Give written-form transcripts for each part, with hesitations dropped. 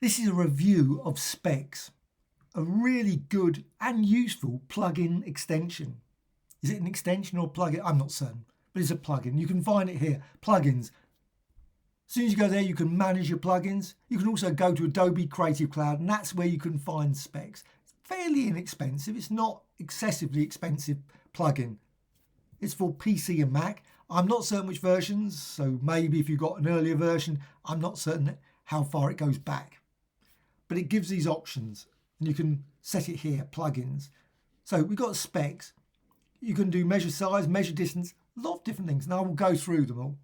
This is a review of Specs, a really good and useful plugin extension. Is it an extension or a plugin? I'm not certain, but it's a plugin. You can find it here, plugins. As soon as you go there, you can manage your plugins. You can also go to Adobe Creative Cloud, and that's where you can find Specs. It's fairly inexpensive. It's not excessively expensive plugin. It's for PC and Mac. I'm not certain which versions, so maybe if you've got an earlier version, I'm not certain how far it goes back. But it gives these options, and you can set it here, plugins. So we've got Specs. You can do measure size, measure distance, a lot of different things, and I will go through them all.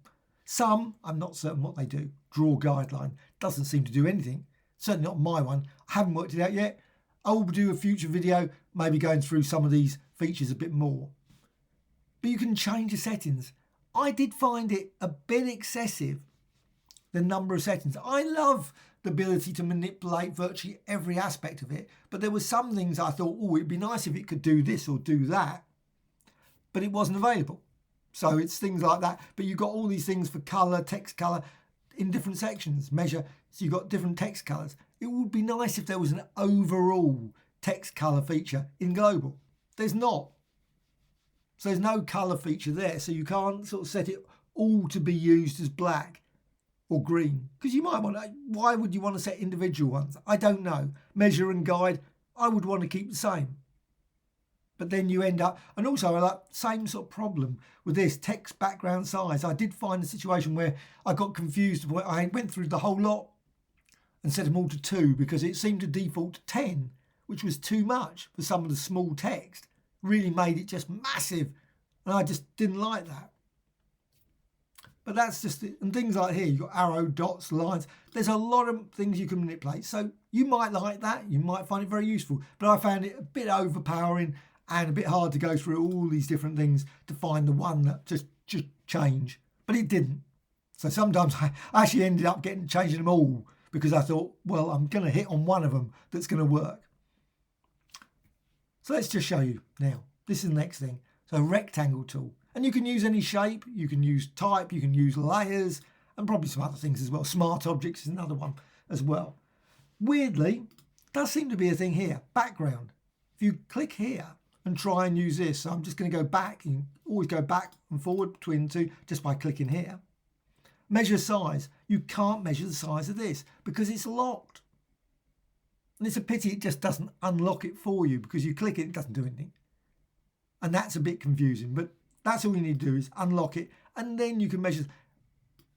Some, I'm not certain what they do. Draw guideline, doesn't seem to do anything. Certainly not my one. I haven't worked it out yet. I will do a future video, maybe going through some of these features a bit more. But you can change the settings. I did find it a bit excessive, the number of settings. I love the ability to manipulate virtually every aspect of it, but there were some things I thought, oh, it'd be nice if it could do this or do that, but it wasn't available. So it's things like that. But you've got all these things for colour, text colour in different sections, measure. So you've got different text colours. It would be nice if there was an overall text colour feature in global. There's not. So there's no colour feature there. So you can't sort of set it all to be used as black or green. Because you might want to, why would you want to set individual ones? I don't know. Measure and guide, I would want to keep the same. But then you end up, and also I like same sort of problem with this text background size. I did find a situation where I got confused. I went through the whole lot and set them all to 2 because it seemed to default to 10, which was too much for some of the small text. Really made it just massive, and I just didn't like that. But that's just it. And things like here, you've got arrow, dots, lines. There's a lot of things you can manipulate. So you might like that. You might find it very useful. But I found it a bit overpowering and a bit hard to go through all these different things to find the one that just change. But it didn't. So sometimes I actually ended up changing them all because I thought, well, I'm going to hit on one of them that's going to work. So let's just show you now. This is the next thing. So rectangle tool. And you can use any shape. You can use type. You can use layers and probably some other things as well. Smart objects is another one as well. Weirdly, does seem to be a thing here. Background. If you click here and try and use this, so I'm just going to go back. You can always go back and forward between the two just by clicking here. Measure size. You can't measure the size of this because it's locked. And it's a pity it just doesn't unlock it for you because you click it, it doesn't do anything. And that's a bit confusing, but that's all you need to do is unlock it and then you can measure.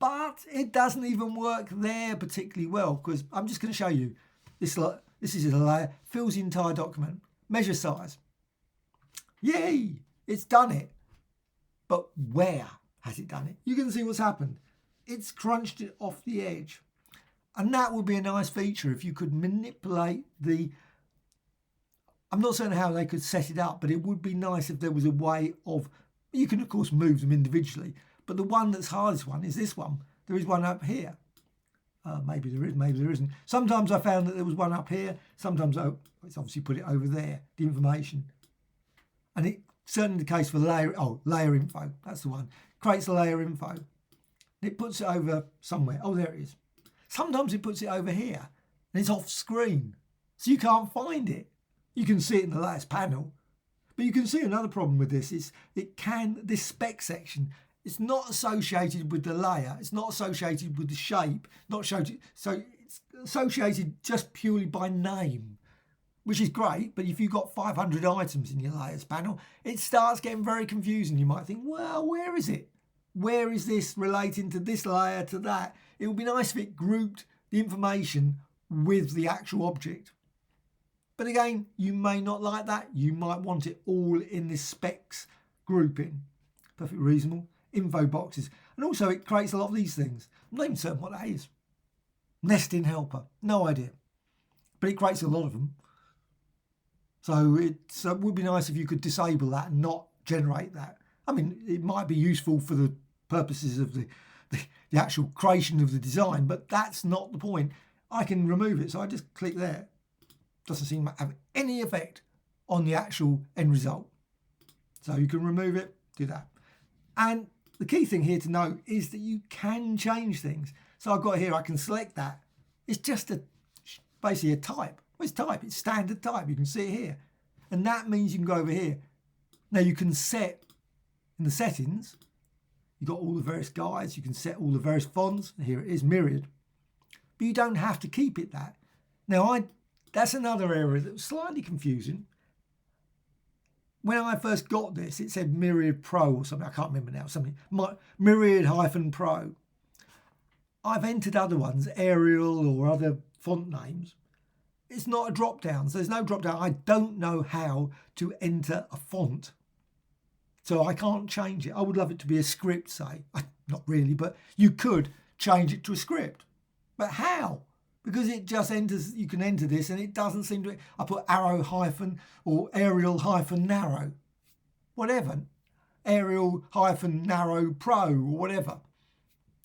But it doesn't even work there particularly well because I'm just going to show you. This is a layer, fills the entire document. Measure size. Yay, it's done it. But where has it done it? You can see what's happened. It's crunched it off the edge. And that would be a nice feature if you could manipulate I'm not certain how they could set it up, but it would be nice if there was a way of, you can of course move them individually, but the one that's hardest one is this one. There is one up here. Maybe there is, maybe there isn't. Sometimes I found that there was one up here. Sometimes, it's obviously put it over there, the information. And it's certainly the case for layer info. That's the one. Creates a layer info. And it puts it over somewhere. Oh, there it is. Sometimes it puts it over here and it's off screen. So you can't find it. You can see it in the last panel. But you can see another problem with this is this spec section, it's not associated with the layer. It's not associated with the shape. So it's associated just purely by name, which is great. But if you've got 500 items in your layers panel, it starts getting very confusing. You might think, well, where is it? Where is this relating to this layer to that? It would be nice if it grouped the information with the actual object. But again, you may not like that. You might want it all in this specs grouping. Perfectly reasonable. Info boxes. And also it creates a lot of these things. I'm not even certain what that is. Nesting helper. No idea. But it creates a lot of them. So it would be nice if you could disable that and not generate that. I mean, it might be useful for the purposes of the actual creation of the design, but that's not the point. I can remove it, so I just click there. Doesn't seem to have any effect on the actual end result. So you can remove it, do that. And the key thing here to note is that you can change things. So I've got here, I can select that. It's just a basically a type. Well, it's type, it's standard type. You can see it here. And that means you can go over here. Now you can set in the settings, you've got all the various guides, you can set all the various fonts. Here it is, myriad. But you don't have to keep it that. Now that's another area that was slightly confusing. When I first got this, it said Myriad Pro or something. I can't remember now. Something Myriad-Pro. I've entered other ones, Arial or other font names. It's not a drop down. So there's no drop down. I don't know how to enter a font. So I can't change it. I would love it to be a script, say. Not really, but you could change it to a script. But how? Because it just enters, you can enter this and it doesn't seem to, I put arrow hyphen or Arial hyphen narrow, whatever, Arial hyphen narrow pro or whatever.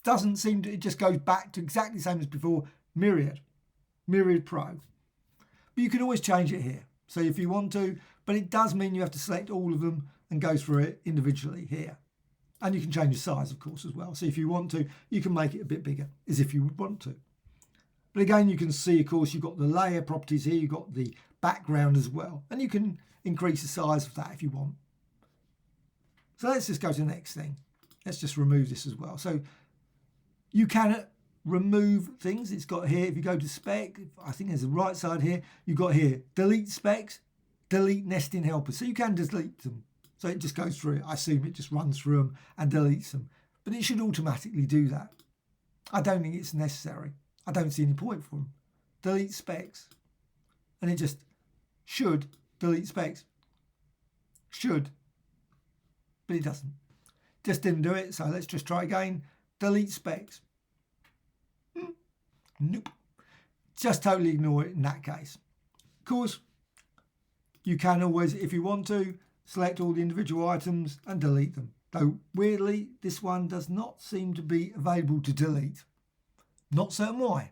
Doesn't seem to, it just goes back to exactly the same as before, Myriad Pro. But you can always change it here. So if you want to, but it does mean you have to select all of them and go through it individually here. And you can change the size, of course, as well. So if you want to, you can make it a bit bigger, as if you would want to. But again, you can see, of course, you've got the layer properties here, you've got the background as well. And you can increase the size of that if you want. So let's just go to the next thing. Let's just remove this as well. So you can remove things. It's got here, if you go to spec, I think there's the right side here, you've got here, delete specs, delete nesting helpers. So you can delete them. So it just goes through it. I assume it just runs through them and deletes them. But it should automatically do that. I don't think it's necessary. I don't see any point for them. Delete specs. And it just should delete specs. Should. But it doesn't. Just didn't do it. So let's just try again. Delete specs. Nope. Just totally ignore it in that case. Of course, you can always, if you want to, select all the individual items and delete them. Though weirdly, this one does not seem to be available to delete. Not certain why,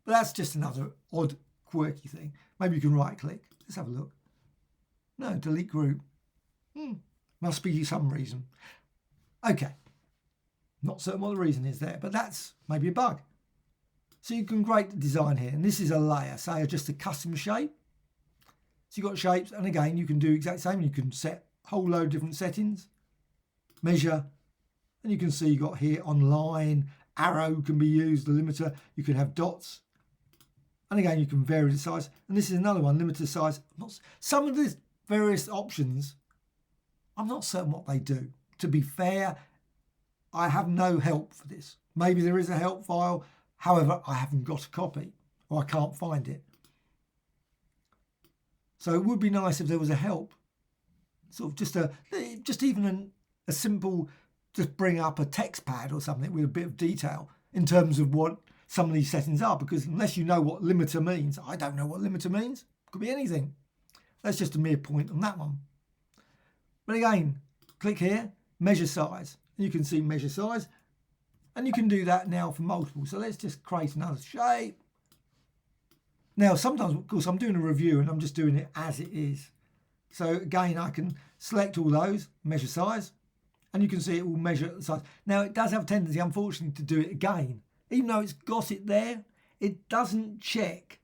but that's just another odd, quirky thing. Maybe you can right click. Let's have a look. No, delete group. Must be some reason. Okay. Not certain what the reason is there, but that's maybe a bug. So you can create the design here, and this is a layer, say just a custom shape. So you've got shapes, and again, you can do exactly the same. You can set a whole load of different settings, measure, and you can see you've got here online, arrow can be used, the limiter, you can have dots. And again, you can vary the size. And this is another one, limiter size. Some of the various options, I'm not certain what they do. To be fair, I have no help for this. Maybe there is a help file. However, I haven't got a copy or I can't find it. So it would be nice if there was a help. Sort of just even a simple, just bring up a text pad or something with a bit of detail in terms of what some of these settings are, because unless you know what limiter means, I don't know what limiter means. Could be anything. That's just a mere point on that one. But again, click here, measure size. You can see measure size, and you can do that now for multiple. So let's just create another shape. Now, sometimes, of course, I'm doing a review and I'm just doing it as it is. So again, I can select all those, measure size, and you can see it will measure the size. Now, it does have a tendency, unfortunately, to do it again. Even though it's got it there, it doesn't check.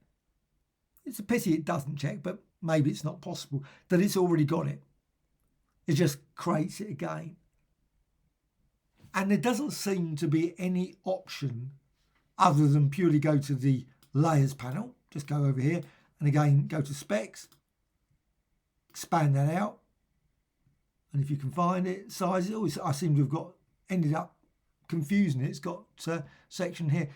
It's a pity it doesn't check, but maybe it's not possible that it's already got it. It just creates it again. And there doesn't seem to be any option other than purely go to the layers panel. Just go over here and again, go to specs, expand that out. And if you can find it, sizes, I seem to have ended up confusing it. It's got a section here.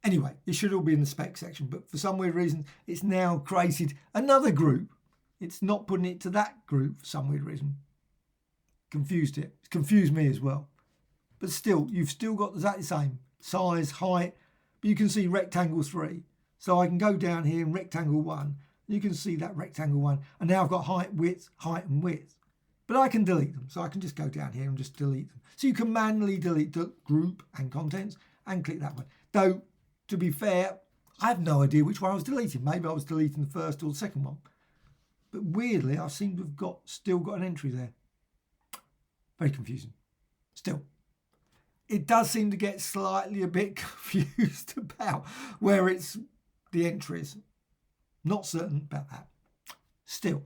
Anyway, it should all be in the spec section, but for some weird reason, it's now created another group. It's not putting it to that group for some weird reason. Confused it. It's confused me as well. But still, you've still got exactly the same size, height, but you can see rectangle 3. So I can go down here in rectangle 1, and you can see that rectangle 1. And now I've got height, and width. But I can delete them. So I can just go down here and just delete them. So you can manually delete the group and contents and click that one. Though, to be fair, I have no idea which one I was deleting. Maybe I was deleting the first or the second one. But weirdly, I seem to have still got an entry there. Very confusing. Still. It does seem to get slightly a bit confused about where it's the entries. Not certain about that. Still,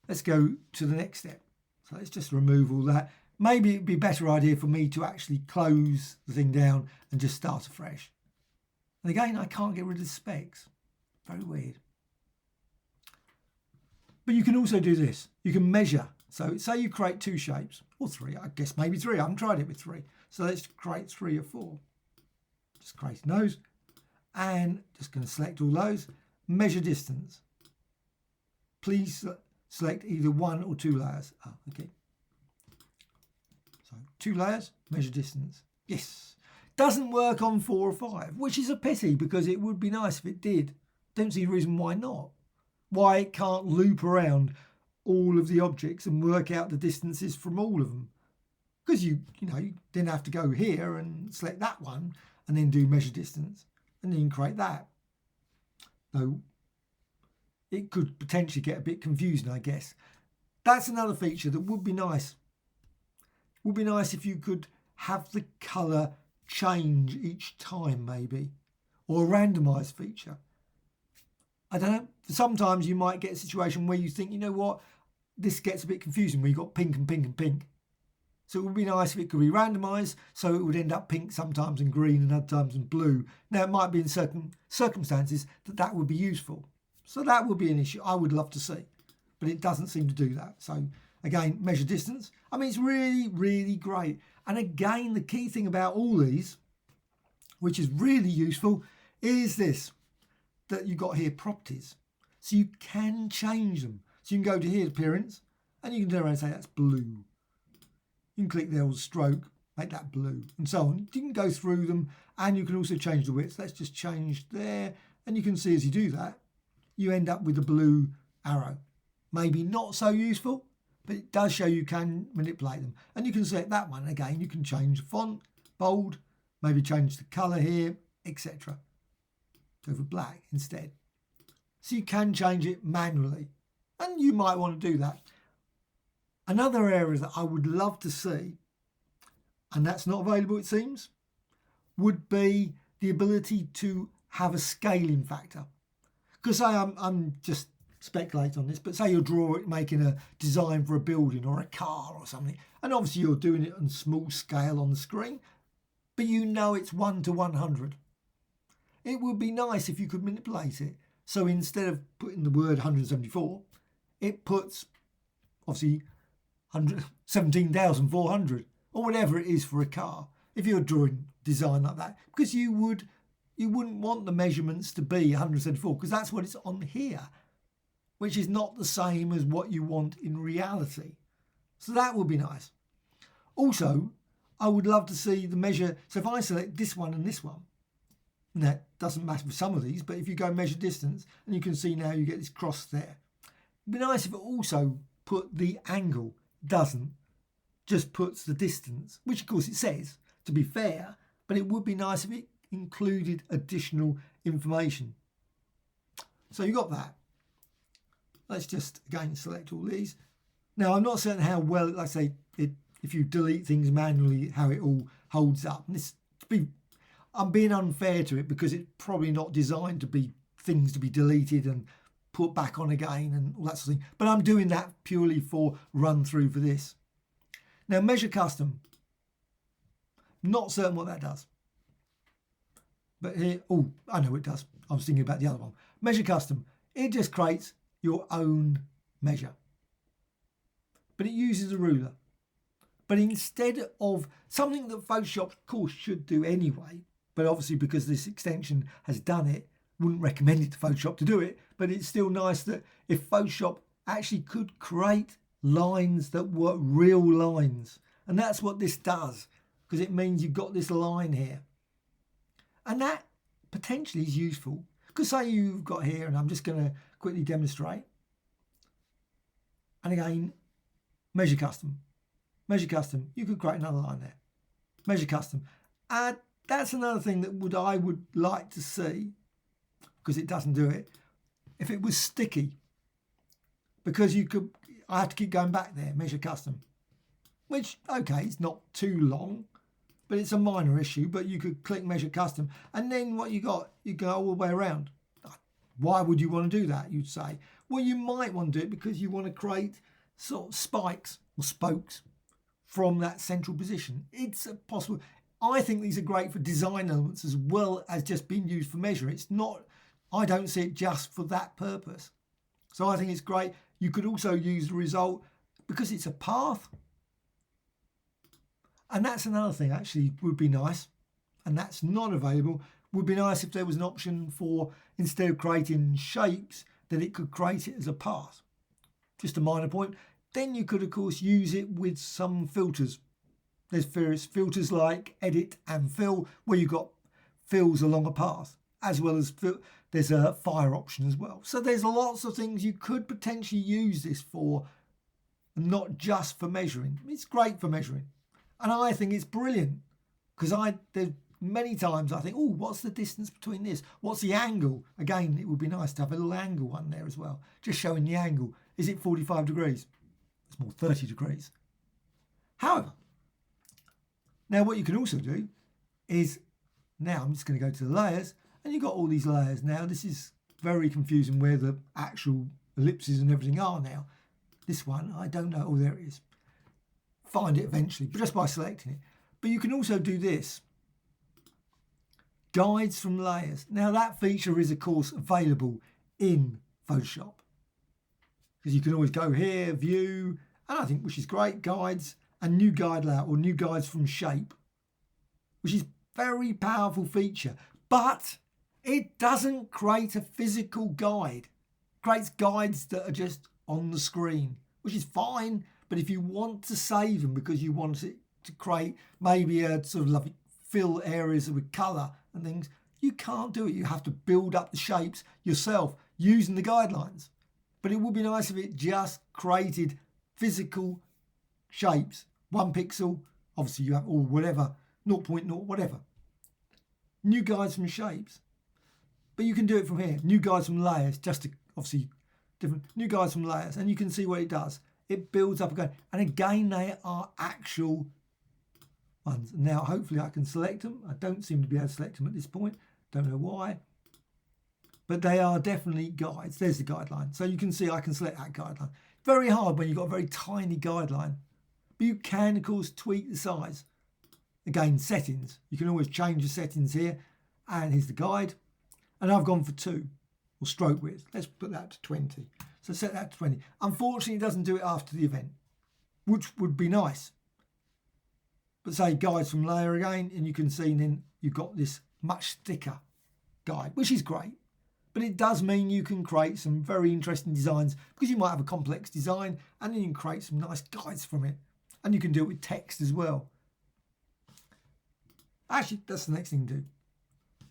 let's go to the next step. So let's just remove all that. Maybe it'd be a better idea for me to actually close the thing down and just start afresh. And again, I can't get rid of the specks. Very weird. But you can also do this. You can measure. So say you create 2 shapes, or 3, I guess maybe 3. I haven't tried it with 3. So let's create 3 or 4. Just creating those. And just going to select all those. Measure distance. Please select either 1 or 2 layers. Oh, okay. So 2 layers, measure distance. Yes. Doesn't work on 4 or 5, which is a pity because it would be nice if it did. Don't see a reason why not. Why it can't loop around all of the objects and work out the distances from all of them. Because you then have to go here and select that one and then do measure distance and then create that. Though it could potentially get a bit confusing, I guess. That's another feature that would be nice. Would be nice if you could have the colour change each time maybe, or a randomised feature. I don't know, sometimes you might get a situation where you think, you know what, this gets a bit confusing where you've got pink and pink and pink. So it would be nice if it could be randomised, so it would end up pink sometimes and green and other times and blue. Now it might be in certain circumstances that would be useful. So that would be an issue I would love to see, but it doesn't seem to do that. So again, measure distance. I mean, it's really, really great. And again, the key thing about all these, which is really useful, is this, that you've got here properties. So you can change them. So you can go to here, appearance, and you can turn around and say that's blue. You can click there on stroke, make that blue, and so on. You can go through them, and you can also change the width. Let's just change there, and you can see as you do that, you end up with a blue arrow. Maybe not so useful, but it does show you can manipulate them. And you can select that one again. You can change the font, bold, maybe change the colour here, etc. Go for black instead. So you can change it manually, and you might want to do that. Another area that I would love to see, and that's not available it seems, would be the ability to have a scaling factor. Because say I'm just speculating on this, but say you're making a design for a building or a car or something, and obviously you're doing it on small scale on the screen, but you know it's 1 to 100. It would be nice if you could manipulate it. So instead of putting the word 174, it puts obviously 17,400 or whatever it is for a car. If you're drawing design like that, because you wouldn't want the measurements to be 174 because that's what it's on here, which is not the same as what you want in reality. So that would be nice. Also, I would love to see the measure. So if I select this one and this one, and that doesn't matter for some of these, but if you go measure distance, and you can see now you get this cross there. It'd be nice if it also put the angle. Doesn't, just puts the distance, which of course it says, to be fair, but it would be nice if it included additional information. So you got that. Let's just again select all these. Now I'm not certain how well, like I say, if you delete things manually, how it all holds up. And I'm being unfair to it because it's probably not designed to be things to be deleted and put back on again and all that sort of thing. But I'm doing that purely for run through for this. Now measure custom. Not certain what that does. But here, oh, I know what it does. I was thinking about the other one. Measure custom. It just creates your own measure. But it uses a ruler. But instead of something that Photoshop, of course, should do anyway, but obviously because this extension has done it, wouldn't recommend it to Photoshop to do it, but it's still nice that if Photoshop actually could create lines that were real lines. And that's what this does, because it means you've got this line here. And that potentially is useful. Because say you've got here, and I'm just going to quickly demonstrate. And again, measure custom. Measure custom. You could create another line there. Measure custom. And that's another thing that I would like to see, because it doesn't do it, if it was sticky. Because I have to keep going back there, measure custom. Which, okay, it's not too long, but it's a minor issue. But you could click measure custom, and then what you got, you go all the way around. Why would you want to do that? You'd say, well, you might want to do it because you want to create sort of spikes or spokes from that central position. It's possible. I think these are great for design elements as well as just being used for measuring. It's not, I don't see it just for that purpose. So I think it's great. You could also use the result because it's a path. And that's another thing actually would be nice. And that's not available. Would be nice if there was an option for, instead of creating shapes, that it could create it as a path. Just a minor point. Then you could, of course, use it with some filters. There's various filters like edit and fill, where you've got fills along a path, as well as there's a fire option as well. So there's lots of things you could potentially use this for, not just for measuring. It's great for measuring. And I think it's brilliant because there's many times I think, oh, what's the distance between this? What's the angle? Again, it would be nice to have a little angle one there as well, just showing the angle. Is it 45 degrees? It's more 30 degrees. However, now what you can also do is, now I'm just going to go to the layers, and you've got all these layers. Now this is very confusing where the actual ellipses and everything are now. This one, I don't know. Oh, there it is. Find it eventually, but just by selecting it. But you can also do this. Guides from layers. Now that feature is of course available in Photoshop, because you can always go here, view, and I think, which is great, guides and new guide layout or new guides from shape, which is very powerful feature, but it doesn't create a physical guide. It creates guides that are just on the screen, which is fine. But if you want to save them because you want it to create maybe a sort of lovely fill areas with colour and things, you can't do it. You have to build up the shapes yourself using the guidelines. But it would be nice if it just created physical shapes, 1 pixel, obviously you have, or whatever, 0.0, whatever. New guides from shapes. But you can do it from here. New guides from layers, just to, obviously different, new guides from layers, and you can see what it does. It builds up again. And again, they are actual ones. Now, hopefully I can select them. I don't seem to be able to select them at this point. Don't know why. But they are definitely guides. There's the guideline. So you can see I can select that guideline. Very hard when you've got a very tiny guideline. But you can, of course, tweak the size. Again, settings. You can always change the settings here. And here's the guide. And I've gone for 2, or stroke width. Let's put that to 20. So set that to 20. Unfortunately, it doesn't do it after the event, which would be nice. But say guides from layer again, and you can see then you've got this much thicker guide, which is great. But it does mean you can create some very interesting designs, because you might have a complex design and then you can create some nice guides from it. And you can do it with text as well. Actually, that's the next thing to do.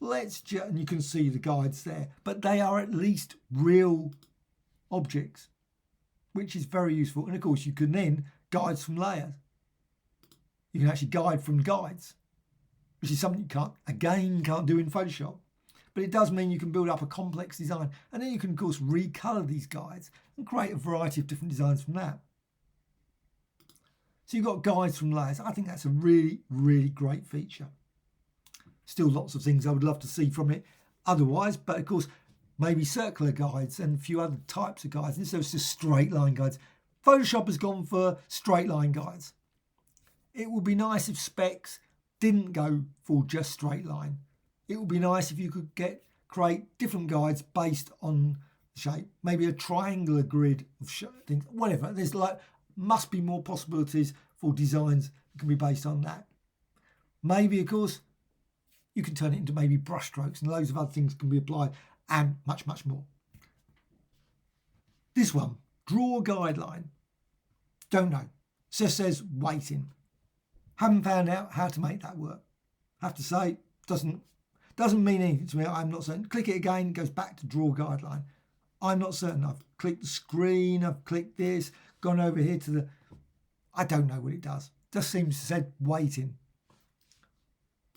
And you can see the guides there, but they are at least real objects, which is very useful. And of course, you can then guides from layers. You can actually guide from guides, which is something you can't do in Photoshop. But it does mean you can build up a complex design, and then you can, of course, recolor these guides and create a variety of different designs from that. So you've got guides from layers. I think that's a really, really great feature. Still lots of things I would love to see from it otherwise, but of course, maybe circular guides and a few other types of guides. Instead of just straight line guides. Photoshop has gone for straight line guides. It would be nice if specs didn't go for just straight line. It would be nice if you could create different guides based on shape, maybe a triangular grid of things, whatever. There's must be more possibilities for designs that can be based on that. Maybe, of course, you can turn it into maybe brush strokes, and loads of other things can be applied, and much, much more. This one, draw guideline. Don't know. Just says waiting. Haven't found out how to make that work. Have to say, doesn't mean anything to me. I'm not certain. Click it again, it goes back to draw guideline. I'm not certain. I've clicked the screen, I've clicked this, gone over here to the... I don't know what it does. Just seems to say waiting.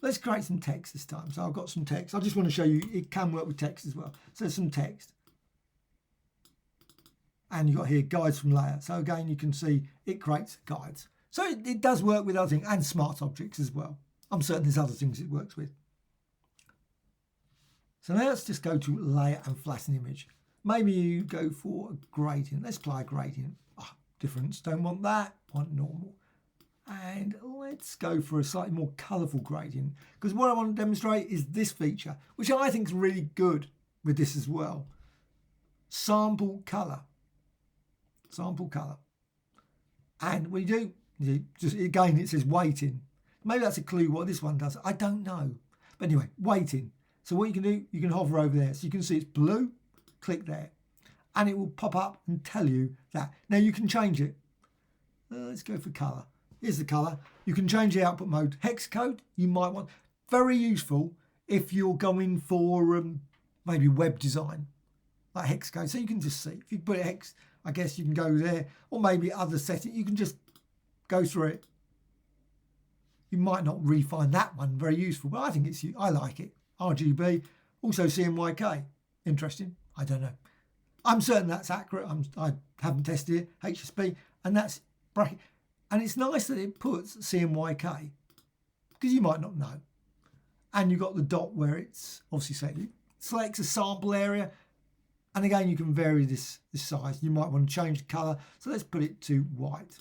Let's create some text this time. So I've got some text. I just want to show you it can work with text as well. So there's some text. And you've got here guides from layer. So again, you can see it creates guides. So it does work with other things and smart objects as well. I'm certain there's other things it works with. So now let's just go to layer and flatten image. Maybe you go for a gradient. Let's apply a gradient. Difference, don't want that, want normal. And let's go for a slightly more colourful gradient, because what I want to demonstrate is this feature, which I think is really good with this as well. Sample colour. Sample colour. And what you do, just again, it says weighting. Maybe that's a clue what this one does. I don't know. But anyway, weighting. So what you can do, you can hover over there. So you can see it's blue, click there. And it will pop up and tell you that. Now you can change it. Let's go for colour. Here's the colour. You can change the output mode. Hex code, you might want. Very useful if you're going for maybe web design, like hex code. So you can just see. If you put it hex, I guess you can go there. Or maybe other settings. You can just go through it. You might not really find that one very useful, but I think I like it. RGB, also CMYK. Interesting. I don't know. I'm certain that's accurate. I haven't tested it. HSB, and that's bracket. And it's nice that it puts CMYK, because you might not know. And you've got the dot where it's obviously selected. Selects a sample area, and again you can vary this size. You might want to change the colour, so let's put it to white.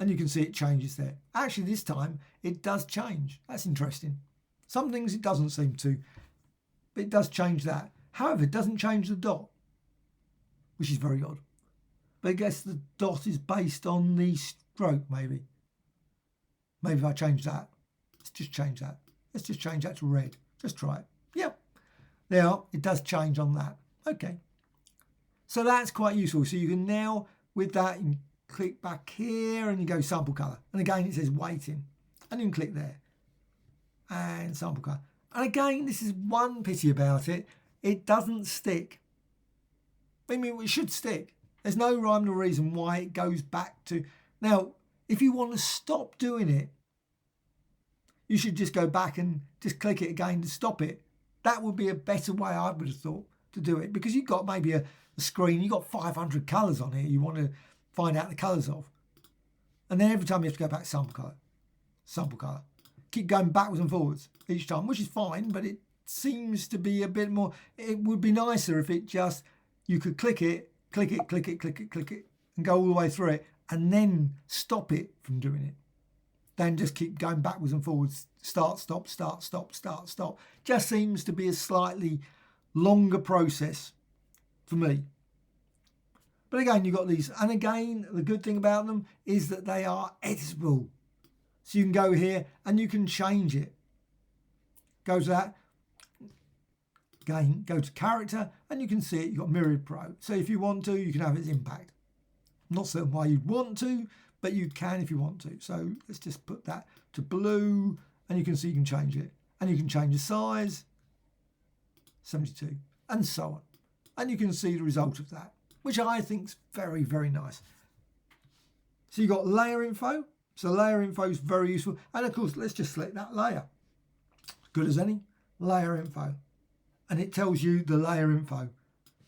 And you can see it changes there. Actually, this time it does change. That's interesting. Some things it doesn't seem to, but it does change that. However, it doesn't change the dot, which is very odd. But I guess the dot is based on the stroke, maybe. Maybe if I change that. Let's just change that. Let's just change that to red. Just try it. Yep. There, it does change on that. Okay. So that's quite useful. So you can now, with that, you can click back here and you go sample colour. And again, it says weighting. And you can click there. And sample colour. And again, this is one pity about it. It doesn't stick. I mean, it should stick. There's no rhyme or reason why it goes back to... Now, if you want to stop doing it, you should just go back and just click it again to stop it. That would be a better way, I would have thought, to do it. Because you've got maybe a screen, you've got 500 colours on here you want to find out the colours of. And then every time you have to go back, sample colour. Sample colour. Keep going backwards and forwards each time, which is fine, but it seems to be a bit more... It would be nicer if it just... You could click it, click it, click it, click it, click it, and go all the way through it, and then stop it from doing it. Then just keep going backwards and forwards, start, stop, start, stop, start, stop. Just seems to be a slightly longer process for me. But again, you've got these, and again, the good thing about them is that they are editable. So you can go here and you can change it. Go to that. Again, go to character and you can see it. You've got Myriad Pro. So if you want to, you can have its impact. I'm not certain why you'd want to, but you can if you want to. So let's just put that to blue and you can see you can change it. And you can change the size, 72, and so on. And you can see the result of that, which I think is very, very nice. So you've got layer info. So layer info is very useful. And of course, let's just select that layer. Good as any. Layer info. And it tells you the layer info.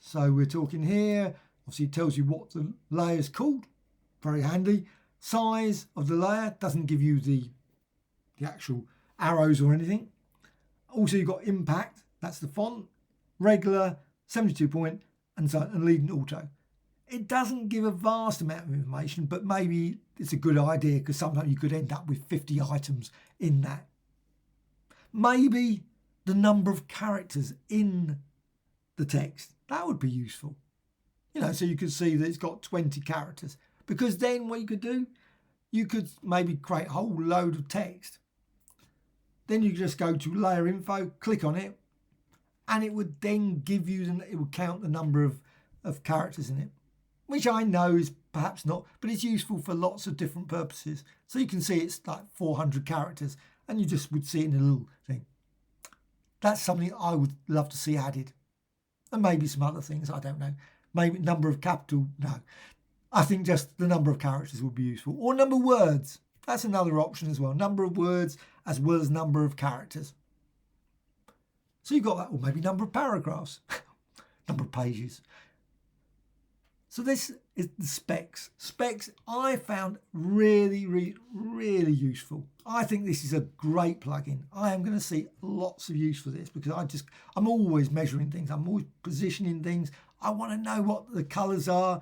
So we're talking here, obviously it tells you what the layer is called, very handy. Size of the layer, doesn't give you the actual arrows or anything. Also you've got impact, that's the font, regular, 72 point, and so and leading auto. It doesn't give a vast amount of information, but maybe it's a good idea because sometimes you could end up with 50 items in that. Maybe the number of characters in the text. That would be useful. You know, so you could see that it's got 20 characters. Because then what you could do, you could maybe create a whole load of text. Then you just go to layer info, click on it, and it would then give you, it would count the number of characters in it. Which I know is perhaps not, but it's useful for lots of different purposes. So you can see it's like 400 characters, and you just would see it in a little thing. That's something I would love to see added. And maybe some other things, I don't know. Maybe number of capital, no. I think just the number of characters would be useful. Or number of words. That's another option as well. Number of words as well as number of characters. So you've got that, or maybe number of paragraphs. Number of pages. So this is the specs. Specs I found really, really, really useful. I think this is a great plugin. I am going to see lots of use for this because I'm always measuring things. I'm always positioning things. I want to know what the colours are.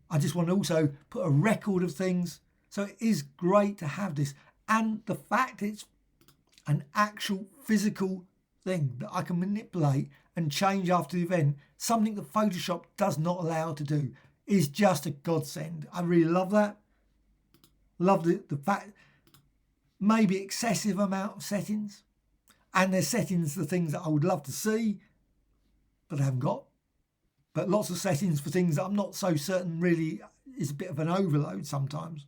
I just want to also put a record of things. So it is great to have this. And the fact it's an actual physical thing that I can manipulate and change after the event, something that Photoshop does not allow to do, is just a godsend. I really love that. Love the fact, maybe excessive amount of settings. And there's settings for things that I would love to see, but I haven't got. But lots of settings for things that I'm not so certain really is a bit of an overload sometimes.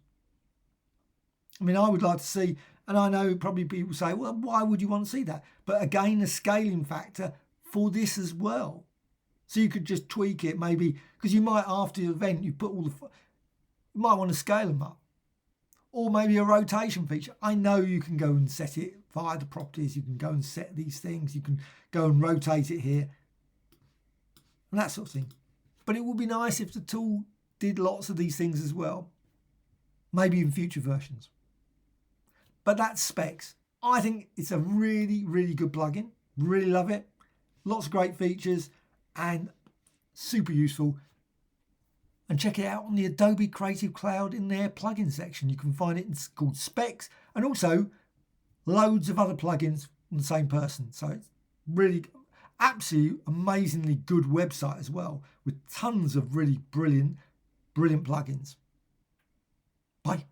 I mean, I would like to see, and I know probably people say, well, why would you want to see that? But again, a scaling factor for this as well. So you could just tweak it maybe, because you might, after the event, you put you might want to scale them up. Or maybe a rotation feature. I know you can go and set it via the properties. You can go and set these things. You can go and rotate it here. And that sort of thing. But it would be nice if the tool did lots of these things as well. Maybe in future versions. But that's specs. I think it's a really, really good plugin. Really love it. Lots of great features and super useful. And check it out on the Adobe Creative Cloud in their plugin section. You can find it. It's called Specs, and also loads of other plugins from the same person. So it's really absolutely amazingly good website as well, with tons of really brilliant plugins. Bye.